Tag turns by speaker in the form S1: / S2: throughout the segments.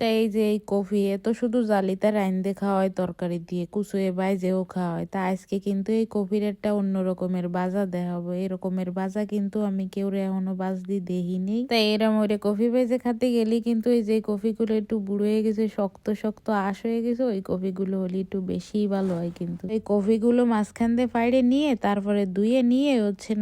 S1: তা এই যে এই কফি এ তো শুধু জালিতে রাইন্দে খাওয়া হয় তরকারি দিয়ে, কুচুয়ে বাইজেও খাওয়া হয়। তা আজকে কিন্তু এই কফির একটা অন্য রকমের বাজা দেখাবো। এরকমের বাজা কিন্তু আমি কেউরে এখনো বাজদি দেখিনি। তা এরম ওরে কফি ভেজে খাতে গেলি কিন্তু এই যে কফিগুলো একটু বুড়ো হয়ে গেছে, শক্ত শক্ত আঁশ হয়ে গেছে, ওই কফিগুলো হলে একটু বেশিই ভালো হয়। কিন্তু এই কফিগুলো মাঝখান দিয়ে ফাইড়ে নিয়ে তারপরে ধুয়ে নিয়ে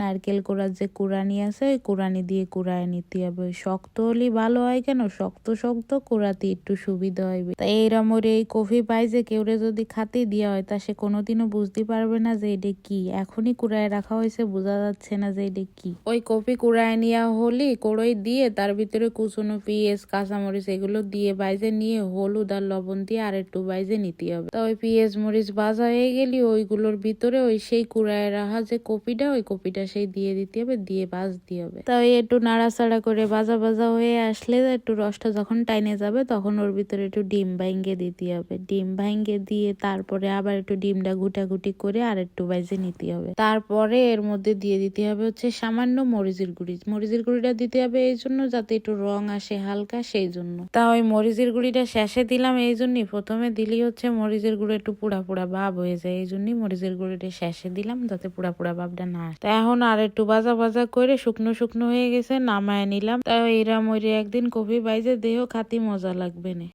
S1: নারকেল কোড়ার যে কুড়ানি আছে ওই কুড়ানি দিয়ে কুড়ায় নিতে হবে। ওই শক্ত হলেই ভালো হয়, কেন শক্ত শক্ত কুড়াতে একটু সুবিধা হইবে। তা এইরম ওরে এই কফি পাই যে কেউরে যদি খাতে দেওয়া হয় তা সে কোনোদিনও বুঝতে পারবে না যে এটা কি। এখনই কুড়ায় রাখা হয়েছে, বোঝা যাচ্ছে না যে এটা কি। ওই কফি কুড়ায় নেওয়া হলি কড়ই দিয়ে তার ভিতরে কুচনো পেঁয়াজ কাঁচামরিচ এগুলো দিয়ে বাইজে নিয়ে হলুদ আর লবণ দিয়ে আর একটু বাইজে নিতে হবে। তা ওই পেঁয়াজ মরিচ ভাজা হয়ে গেলি ওইগুলোর ভিতরে ওই সেই কুড়ায় রাখা যে কপিটা ওই কপিটা সেই দিয়ে দিতে হবে, দিয়ে ভাজতে হবে। তা ওই একটু নাড়াচাড়া করে ভাজা ভাজা হয়ে আসলে একটু রসটা যখন টাইনে যাবে তখন ওর ভিতরে একটু ডিম ভাঙ্গে দিতে হবে। ডিম ভাঙ্গে দিয়ে তারপরে আবার একটু ডিমটা ঘুটাঘুটি করে আর একটু ভাজে নিতে হবে। তারপরে এর মধ্যে দিয়ে দিতে হবে সামান্য মরিচের গুঁড়ি। মরিচের গুঁড়িটা দিতে হবে এই জন্য যাতে একটু রং আসে হালকা, সেই জন্য। তা ওই মরিচের গুঁড়িটা শেষে দিলাম এই জন্যই, প্রথমে দিলি মরিচের গুঁড়ো একটু পুড়া পুড়া ভাব হয়ে যায়, এই জন্যই মরিচের গুঁড়িটা শেষে দিলাম যাতে পুড়া পুড়া ভাবটা না আসে। তা এখন আর একটু ভাজা ভাজা করে শুকনো শুকনো হয়ে গেছে, নামায় নিলাম। তা এরা মরে একদিন কফি বাইজে দেহ খাতি মজা লাগবে না।